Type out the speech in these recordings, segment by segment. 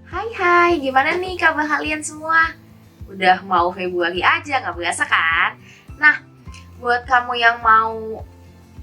Hai, gimana nih kabar kalian semua? Udah mau Februari aja, nggak berasa kan? Nah, buat kamu yang mau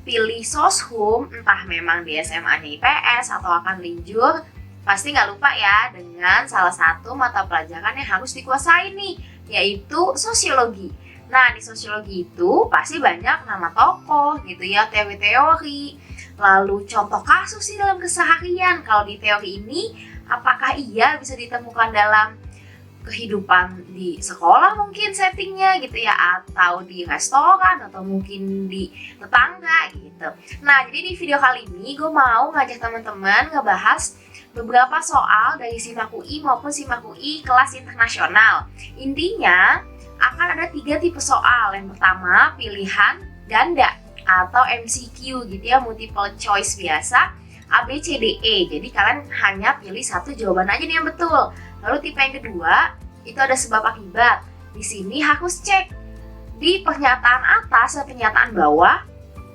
pilih soshum, entah memang di SMA-nya IPS atau akan linjur, pasti nggak lupa ya dengan salah satu mata pelajaran yang harus dikuasai nih, yaitu sosiologi. Nah, di sosiologi itu pasti banyak nama tokoh gitu ya, teori-teori, lalu contoh kasus sih dalam keseharian. Kalau di teori ini, apakah iya bisa ditemukan dalam kehidupan di sekolah mungkin settingnya gitu ya, atau di restoran, atau mungkin di tetangga gitu. Nah, jadi di video kali ini gue mau ngajak teman-teman ngebahas beberapa soal dari SIMAK UI maupun SIMAK UI kelas internasional. Intinya akan ada 3 tipe soal. Yang pertama pilihan ganda atau MCQ gitu ya, multiple choice biasa, A, B, C, D, E. Jadi kalian hanya pilih satu jawaban aja nih yang betul. Lalu tipe yang kedua, itu ada sebab akibat. Di sini harus cek di pernyataan atas dan pernyataan bawah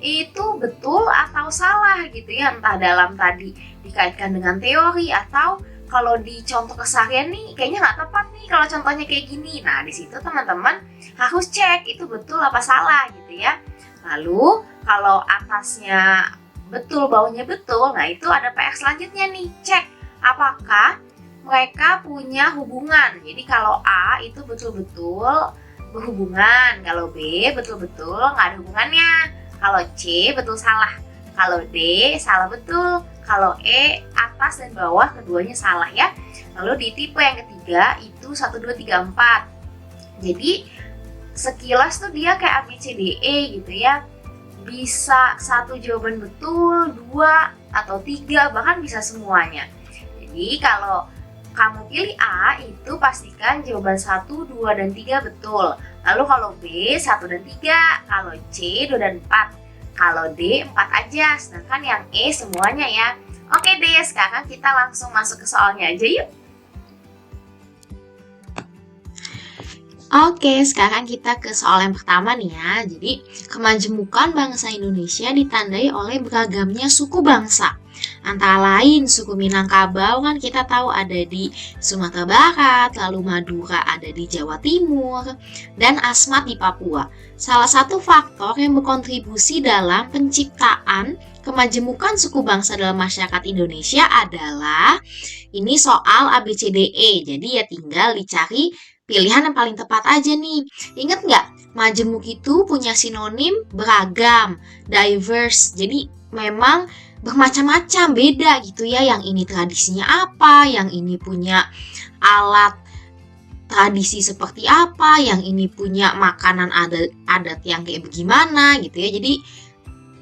itu betul atau salah gitu ya. Entah dalam tadi dikaitkan dengan teori atau kalau di contoh keseharian nih kayaknya nggak tepat nih kalau contohnya kayak gini. Nah, di situ teman-teman harus cek itu betul apa salah gitu ya. Lalu kalau atasnya betul, bawahnya betul, nah itu ada PR selanjutnya nih, cek apakah mereka punya hubungan. Jadi kalau A itu betul-betul berhubungan, kalau B betul-betul nggak ada hubungannya, kalau C betul salah, kalau D salah betul, kalau E atas dan bawah keduanya salah ya. Lalu di tipe yang ketiga itu 1, 2, 3, 4. Jadi sekilas tuh dia kayak A, B, C, D, E gitu ya. Bisa satu jawaban betul, 2 atau 3, bahkan bisa semuanya. Jadi kalau kamu pilih A, itu pastikan jawaban 1, 2, dan 3 betul. Lalu kalau B, 1 dan 3, kalau C, 2 dan 4, kalau D, 4 aja, sedangkan yang E semuanya ya. Oke deh, sekarang kita langsung masuk ke soalnya aja yuk. Oke, sekarang kita ke soal yang pertama nih ya. Jadi, kemajemukan bangsa Indonesia ditandai oleh beragamnya suku bangsa. Antara lain suku Minangkabau kan kita tahu ada di Sumatera Barat, lalu Madura ada di Jawa Timur, dan Asmat di Papua. Salah satu faktor yang berkontribusi dalam penciptaan kemajemukan suku bangsa dalam masyarakat Indonesia adalah ini soal ABCDE. Jadi ya tinggal dicari pilihan yang paling tepat aja nih. Ingat nggak? Majemuk itu punya sinonim beragam, diverse. Jadi memang bermacam-macam, beda gitu ya. Yang ini tradisinya apa, yang ini punya alat tradisi seperti apa, yang ini punya makanan adat yang kayak bagaimana gitu ya. Jadi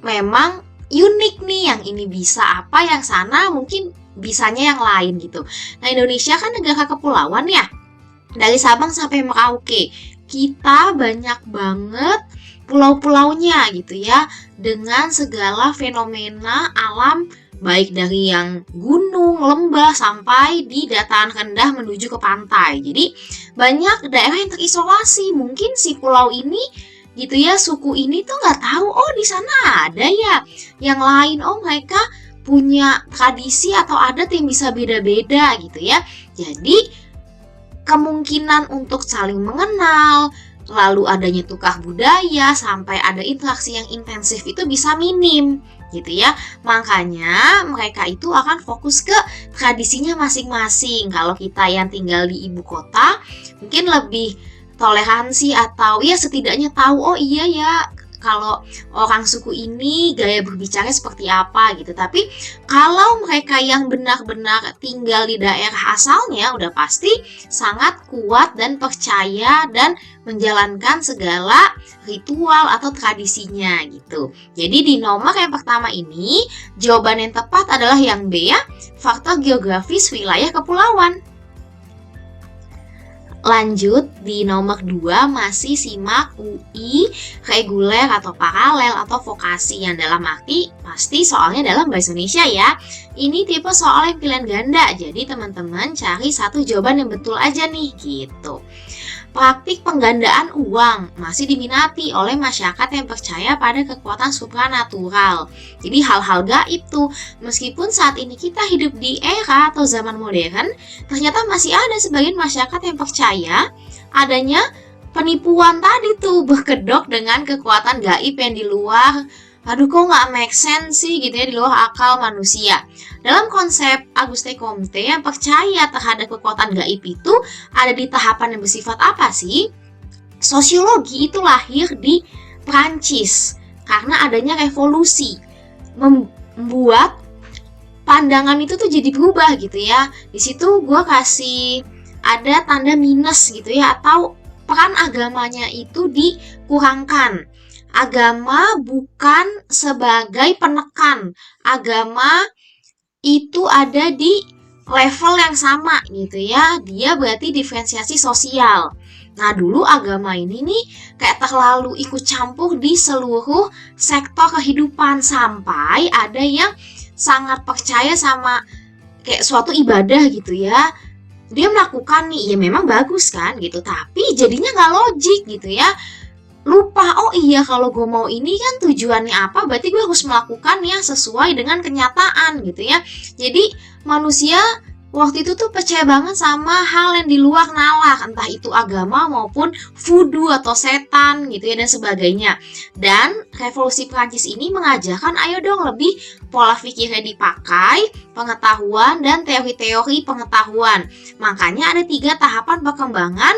memang unik nih, yang ini bisa apa, yang sana mungkin bisanya yang lain gitu. Nah, Indonesia kan negara kepulauan ya. Dari Sabang sampai Merauke, kita banyak banget pulau-pulaunya gitu ya, dengan segala fenomena alam, baik dari yang gunung, lembah, sampai di dataran rendah menuju ke pantai. Jadi banyak daerah yang terisolasi. Mungkin si pulau ini gitu ya, suku ini tuh nggak tahu, oh di sana ada ya yang lain, oh mereka punya tradisi atau adat yang bisa beda-beda gitu ya. Jadi kemungkinan untuk saling mengenal, lalu adanya tukar budaya, sampai ada interaksi yang intensif itu bisa minim gitu ya. Makanya mereka itu akan fokus ke tradisinya masing-masing. Kalau kita yang tinggal di ibu kota mungkin lebih toleransi atau ya setidaknya tahu, oh iya ya kalau orang suku ini gaya berbicara seperti apa gitu. Tapi kalau mereka yang benar-benar tinggal di daerah asalnya udah pasti sangat kuat dan percaya dan menjalankan segala ritual atau tradisinya gitu. Jadi di nomor yang pertama ini jawaban yang tepat adalah yang B ya, faktor geografis wilayah kepulauan. Lanjut di nomor 2 masih SIMAK UI reguler atau paralel atau vokasi, yang dalam arti pasti soalnya dalam bahasa Indonesia ya. Ini tipe soal yang pilihan ganda, jadi teman-teman cari satu jawaban yang betul aja nih gitu. Praktik penggandaan uang masih diminati oleh masyarakat yang percaya pada kekuatan supranatural. Jadi hal-hal gaib tuh, meskipun saat ini kita hidup di era atau zaman modern, ternyata masih ada sebagian masyarakat yang percaya adanya penipuan tadi tuh, berkedok dengan kekuatan gaib yang di luar, aduh kok nggak make sense sih gitu ya, di luar akal manusia. Dalam konsep Auguste Comte yang percaya terhadap kekuatan gaib itu ada di tahapan yang bersifat apa sih? Sosiologi itu lahir di Prancis karena adanya revolusi, membuat pandangan itu tuh jadi berubah gitu ya. Di situ gue kasih ada tanda minus gitu ya, atau peran agamanya itu dikurangkan. Agama bukan sebagai penekan, agama itu ada di level yang sama gitu ya, dia berarti diferensiasi sosial. Nah dulu agama ini nih kayak terlalu ikut campur di seluruh sektor kehidupan, sampai ada yang sangat percaya sama kayak suatu ibadah gitu ya, dia melakukan nih, ya memang bagus kan gitu, tapi jadinya nggak logik gitu ya, lupa, oh iya kalau gue mau ini kan tujuannya apa, berarti gue harus melakukan yang sesuai dengan kenyataan gitu ya. Jadi manusia waktu itu tuh percaya banget sama hal yang di luar nalar, entah itu agama maupun voodoo atau setan gitu ya dan sebagainya. Dan revolusi Prancis ini mengajarkan ayo dong lebih pola pikirnya dipakai, pengetahuan dan teori-teori pengetahuan. Makanya ada 3 tahapan perkembangan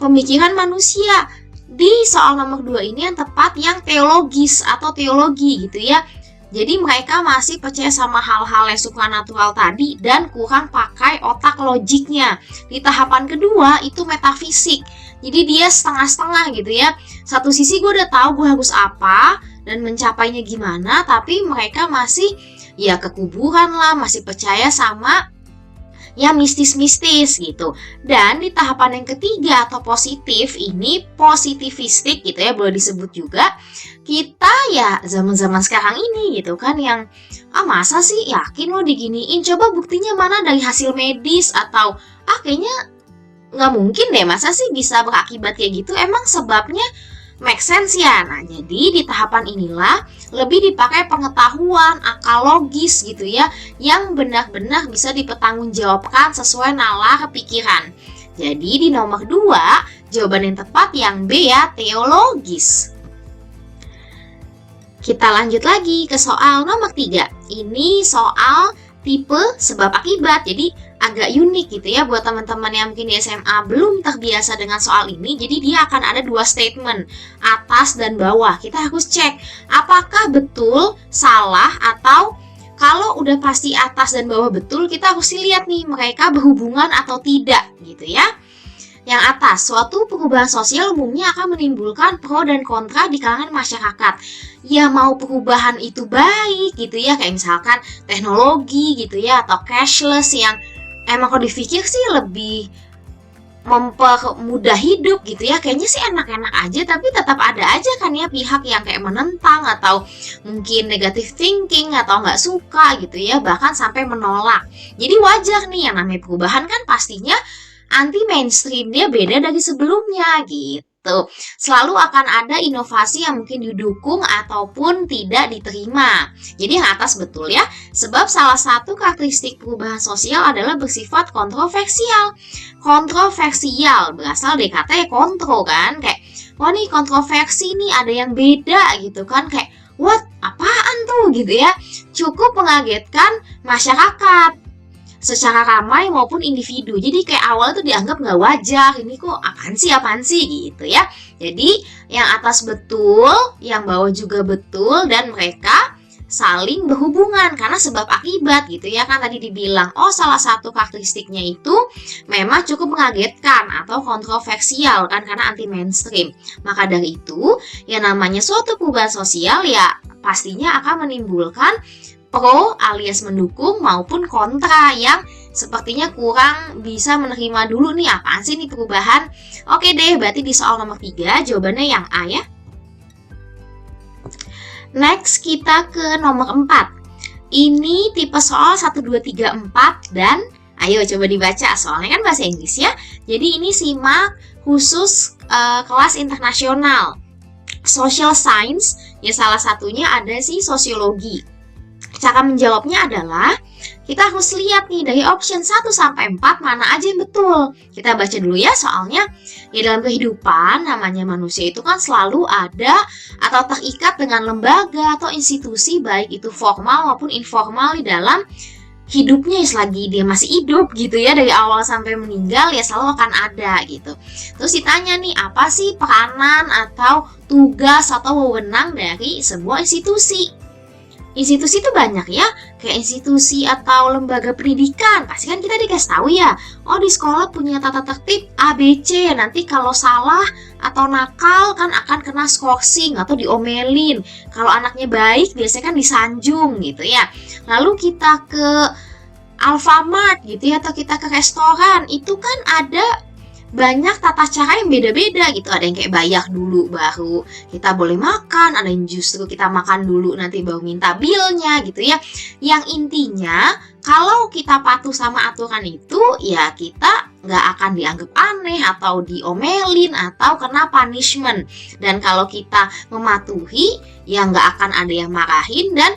pemikiran manusia. Di soal nomor 2 ini yang tepat yang teologis atau teologi gitu ya. Jadi mereka masih percaya sama hal-hal yang supranatural tadi dan kurang pakai otak logiknya. Di tahapan kedua itu metafisik. Jadi dia setengah-setengah gitu ya. Satu sisi gue udah tahu gue harus apa dan mencapainya gimana, tapi mereka masih ya kekuburan lah, masih percaya sama ya mistis-mistis gitu. Dan di tahapan yang ketiga atau positif ini, positivistik gitu ya, boleh disebut juga, kita ya zaman-zaman sekarang ini gitu kan yang masa sih yakin lo diginiin, coba buktinya mana dari hasil medis, atau kayaknya nggak mungkin deh, masa sih bisa berakibat kayak gitu, emang sebabnya make sense ya. Nah jadi di tahapan inilah lebih dipakai pengetahuan, akal logis gitu ya, yang benar-benar bisa dipertanggungjawabkan sesuai nalar pikiran. Jadi di nomor 2 jawaban yang tepat yang B ya, teologis. Kita lanjut lagi ke soal nomor 3. Ini soal tipe sebab akibat. Jadi agak unik gitu ya buat teman-teman yang mungkin di SMA belum terbiasa dengan soal ini. Jadi dia akan ada 2 statement, atas dan bawah. Kita harus cek apakah betul, salah, atau kalau udah pasti atas dan bawah betul, kita harus lihat nih mereka berhubungan atau tidak gitu ya. Yang atas, suatu perubahan sosial umumnya akan menimbulkan pro dan kontra di kalangan masyarakat. Ya mau perubahan itu baik gitu ya, kayak misalkan teknologi gitu ya, atau cashless yang emang kalau dipikir sih lebih mempermudah hidup gitu ya, kayaknya sih enak-enak aja, tapi tetap ada aja kan ya pihak yang kayak menentang atau mungkin negative thinking atau nggak suka gitu ya, bahkan sampai menolak. Jadi wajar nih, yang namanya perubahan kan pastinya anti mainstream, dia beda dari sebelumnya gitu. Selalu akan ada inovasi yang mungkin didukung ataupun tidak diterima. Jadi yang atas betul ya, sebab salah satu karakteristik perubahan sosial adalah bersifat kontroversial. Kontroversial berasal dari kata ya kontro kan, kayak wah nih kontroversi nih, ada yang beda gitu kan, kayak what, apaan tuh gitu ya. Cukup mengagetkan masyarakat secara ramai maupun individu. Jadi kayak awal tuh dianggap nggak wajar, ini kok apaan sih gitu ya. Jadi yang atas betul, yang bawah juga betul, dan mereka saling berhubungan karena sebab akibat gitu ya. Kan tadi dibilang salah satu karakteristiknya itu memang cukup mengagetkan atau kontroversial kan, karena anti mainstream. Maka dari itu yang namanya suatu perubahan sosial ya pastinya akan menimbulkan pro alias mendukung maupun kontra yang sepertinya kurang bisa menerima dulu nih, apaan sih nih perubahan. Oke deh, berarti di soal nomor 3 jawabannya yang A ya. Next kita ke nomor 4. Ini tipe soal 1, 2, 3, 4 dan ayo coba dibaca, soalnya kan bahasa Inggris ya. Jadi ini simak khusus kelas internasional. Social science, ya salah satunya ada sih sosiologi. Cara menjawabnya adalah kita harus lihat nih dari option 1 sampai 4 mana aja yang betul. Kita baca dulu ya, soalnya ya dalam kehidupan namanya manusia itu kan selalu ada atau terikat dengan lembaga atau institusi, baik itu formal maupun informal di dalam hidupnya selagi dia masih hidup gitu ya, dari awal sampai meninggal ya selalu akan ada gitu. Terus ditanya nih, apa sih peranan atau tugas atau wewenang dari sebuah institusi? Institusi itu banyak ya, kayak institusi atau lembaga pendidikan. Pasti kan kita dikasih tahu ya, oh di sekolah punya tata tertib ABC, nanti kalau salah atau nakal kan akan kena skorsing atau diomelin. Kalau anaknya baik biasanya kan disanjung gitu ya. Lalu kita ke Alfamart gitu ya, atau kita ke restoran, itu kan ada banyak tata cara yang beda-beda gitu. Ada yang kayak bayar dulu baru kita boleh makan, ada yang justru kita makan dulu nanti baru minta bilnya gitu ya. Yang intinya kalau kita patuh sama aturan itu ya kita nggak akan dianggap aneh atau diomelin atau kena punishment. Dan kalau kita mematuhi ya nggak akan ada yang marahin dan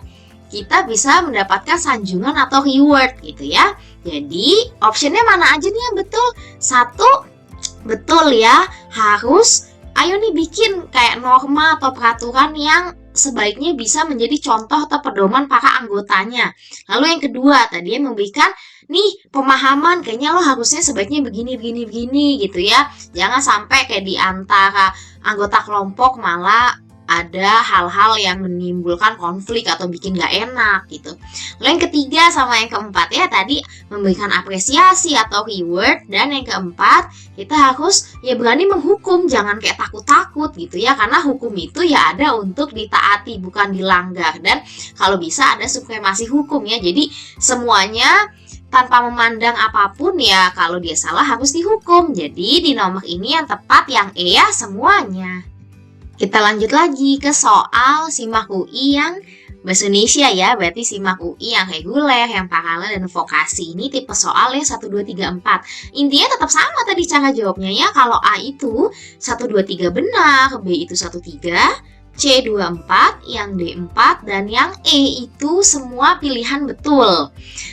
kita bisa mendapatkan sanjungan atau reward gitu ya. Jadi optionnya mana aja nih yang betul? 1, betul ya, harus ayo nih bikin kayak norma atau peraturan yang sebaiknya bisa menjadi contoh atau pedoman para anggotanya. Lalu yang kedua, tadi memberikan nih pemahaman, kayaknya lo harusnya sebaiknya begini gitu ya. Jangan sampai kayak di antara anggota kelompok malah ada hal-hal yang menimbulkan konflik atau bikin gak enak gitu. Lalu yang ketiga sama yang keempat ya tadi memberikan apresiasi atau reward. Dan yang keempat kita harus ya berani menghukum, jangan kayak takut-takut gitu ya. Karena hukum itu ya ada untuk ditaati bukan dilanggar. Dan kalau bisa ada supremasi hukum ya. Jadi semuanya tanpa memandang apapun ya, kalau dia salah harus dihukum. Jadi di nomor ini yang tepat yang E ya semuanya. Kita lanjut lagi ke soal SIMAK UI yang Bahasa Indonesia ya, berarti SIMAK UI yang reguler, yang paralel, dan vokasi. Ini tipe soal yang 1, 2, 3, 4. Intinya tetap sama tadi cara jawabnya ya. Kalau A itu 1, 2, 3 benar, B itu 1, 3, C 2, 4, yang D 4, dan yang E itu semua pilihan betul.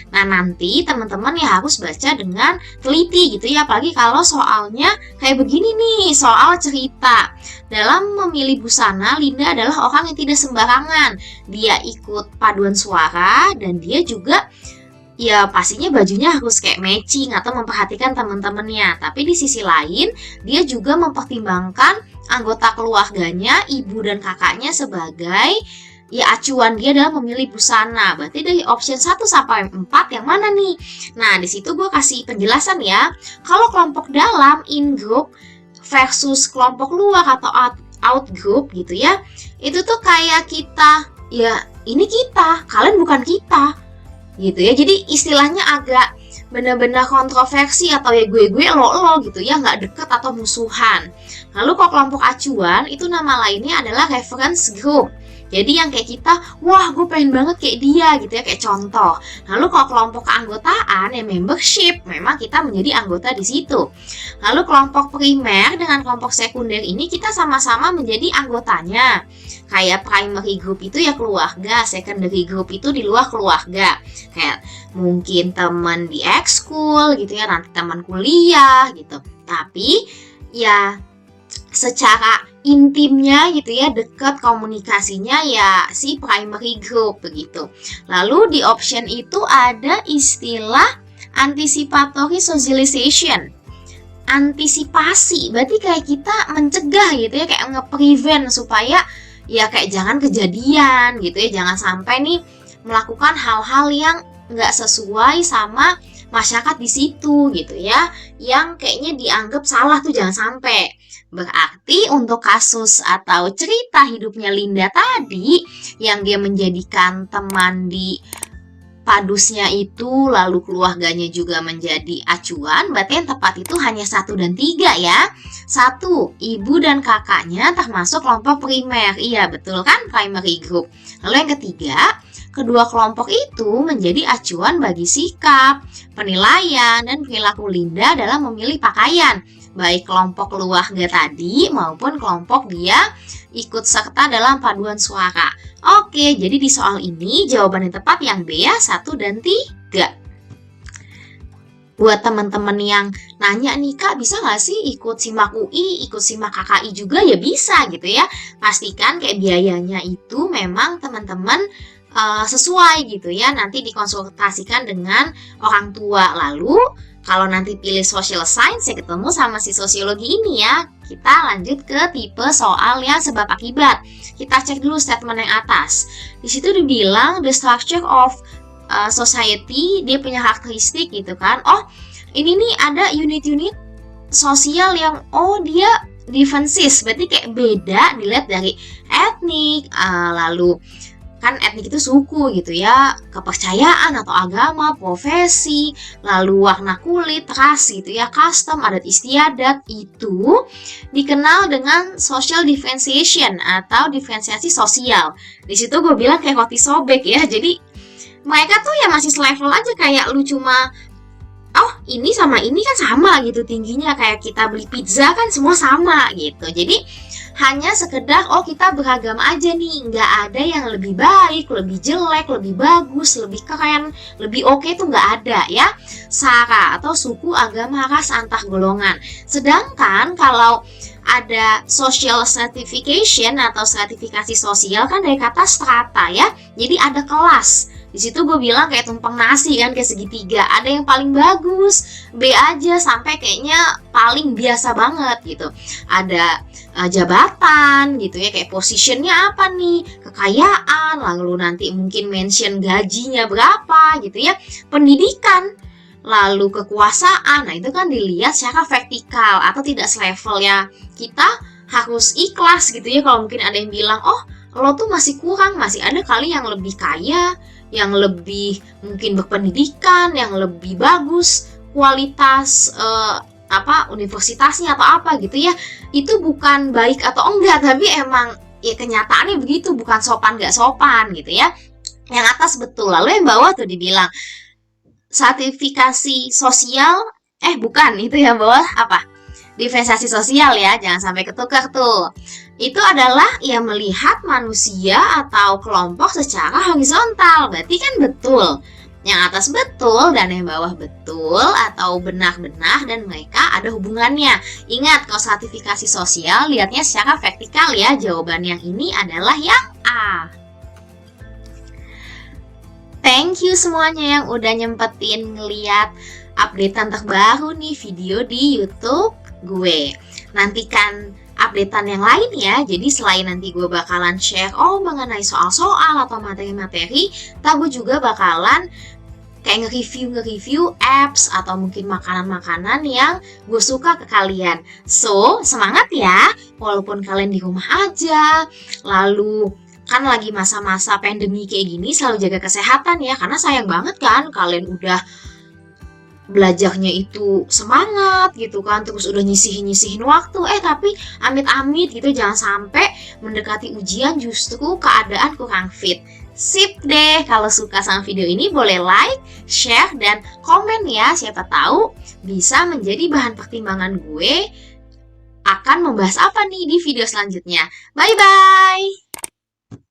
Nah nanti teman-teman ya harus baca dengan teliti gitu ya, apalagi kalau soalnya kayak begini nih, soal cerita. Dalam memilih busana, Linda adalah orang yang tidak sembarangan. Dia ikut paduan suara dan dia juga ya pastinya bajunya harus kayak matching atau memperhatikan teman-temannya. Tapi di sisi lain, dia juga mempertimbangkan anggota keluarganya, ibu dan kakaknya sebagai ya acuan dia dalam memilih busana. Berarti dari option 1 sampai 4 yang mana nih? Nah, di situ gue kasih penjelasan ya. Kalau kelompok dalam in group versus kelompok luar atau out group gitu ya. Itu tuh kayak kita, ya ini kita, kalian bukan kita. Gitu ya. Jadi istilahnya agak benar-benar kontroversi atau ya gue lo gitu ya, nggak deket atau musuhan. Lalu kalau kelompok acuan itu nama lainnya adalah reference group. Jadi yang kayak kita, wah gue pengen banget kayak dia gitu ya, kayak contoh. Lalu kalau kelompok keanggotaan ya membership, memang kita menjadi anggota di situ. Lalu kelompok primer dengan kelompok sekunder ini kita sama-sama menjadi anggotanya. Kayak primary group itu ya keluarga, secondary group itu di luar keluarga. Kayak mungkin teman di ekskul gitu ya, nanti teman kuliah gitu. Tapi ya secara intimnya gitu ya, dekat komunikasinya ya si primary group begitu. Lalu di option itu ada istilah anticipatory socialization. Antisipasi berarti kayak kita mencegah gitu ya, kayak nge-prevent supaya ya kayak jangan kejadian gitu ya, jangan sampai nih melakukan hal-hal yang nggak sesuai sama masyarakat di situ gitu ya, yang kayaknya dianggap salah tuh jangan sampai. Berarti untuk kasus atau cerita hidupnya Linda tadi yang dia menjadikan teman di padusnya itu lalu keluarganya juga menjadi acuan, berarti yang tepat itu hanya 1 dan 3 ya. 1, ibu dan kakaknya termasuk kelompok primer. Iya betul kan, primary group. Lalu yang ketiga, kedua kelompok itu menjadi acuan bagi sikap, penilaian, dan perilaku Linda dalam memilih pakaian. baik kelompok keluarga tadi maupun kelompok dia ikut serta dalam paduan suara. Oke, jadi di soal ini jawaban yang tepat yang B ya, 1 dan 3. Buat teman-teman yang nanya nih, Kak bisa nggak sih ikut SIMAK UI, ikut SIMAK KKI juga? Ya bisa gitu ya. Pastikan kayak biayanya itu memang teman-teman sesuai gitu ya. Nanti dikonsultasikan dengan orang tua. Lalu kalau nanti pilih social science ya ketemu sama si sosiologi ini ya. Kita lanjut ke tipe soal yang sebab akibat. Kita cek dulu statement yang atas. Di situ dibilang the structure of society, dia punya karakteristik gitu kan. Oh, ini nih ada unit-unit sosial yang dia differences, berarti kayak beda dilihat dari etnik, lalu kan etnik itu suku gitu ya, kepercayaan atau agama, profesi, lalu warna kulit, ras gitu ya, custom, adat istiadat, itu dikenal dengan social differentiation atau diferensiasi sosial. Di situ gue bilang kayak roti sobek ya, jadi mereka tuh ya masih selevel aja, kayak lu cuma ini sama ini kan sama gitu tingginya, kayak kita beli pizza kan semua sama gitu. Jadi hanya sekedar kita beragam aja nih, nggak ada yang lebih baik, lebih jelek, lebih bagus, lebih keren, lebih oke tuh nggak ada ya. Sara atau suku, agama, ras, antar golongan. Sedangkan kalau ada social stratification atau stratifikasi sosial kan dari kata strata ya, jadi ada kelas. Di situ gue bilang kayak tumpeng nasi kan, kayak segitiga. Ada yang paling bagus, B aja, sampai kayaknya paling biasa banget gitu. Ada jabatan gitu ya, kayak positionnya apa nih, kekayaan, lalu nanti mungkin mention gajinya berapa gitu ya, pendidikan, lalu kekuasaan. Nah itu kan dilihat secara vertikal atau tidak selevel ya. Kita harus ikhlas gitu ya kalau mungkin ada yang bilang lo tuh masih kurang, masih ada kali yang lebih kaya, yang lebih mungkin berpendidikan, yang lebih bagus kualitas universitasnya atau apa gitu ya. Itu bukan baik atau enggak, tapi emang ya kenyataannya begitu, bukan sopan gak sopan gitu ya. Yang atas betul, lalu yang bawah tuh dibilang sertifikasi sosial, bukan, itu yang bawah apa? Diferensiasi sosial ya, jangan sampai ketukar tuh. Itu adalah yang melihat manusia atau kelompok secara horizontal, berarti kan betul. Yang atas betul dan yang bawah betul atau benar-benar dan mereka ada hubungannya. Ingat, kalau sertifikasi sosial lihatnya secara vertikal ya, jawaban yang ini adalah yang A. Thank you semuanya yang udah nyempetin ngeliat updatean terbaru nih video di YouTube gue. Nantikan updatean yang lain ya. Jadi selain nanti gue bakalan share mengenai soal-soal atau materi-materi, gue juga bakalan kayak nge-review apps atau mungkin makanan-makanan yang gue suka ke kalian. So, semangat ya, walaupun kalian di rumah aja, lalu kan lagi masa-masa pandemi kayak gini, selalu jaga kesehatan ya, karena sayang banget kan kalian udah belajarnya itu semangat gitu kan, terus udah nyisihin waktu, tapi amit-amit gitu, jangan sampai mendekati ujian justru keadaan kurang fit. Sip deh, kalau suka sama video ini boleh like, share, dan komen ya, siapa tahu bisa menjadi bahan pertimbangan gue akan membahas apa nih di video selanjutnya. Bye-bye!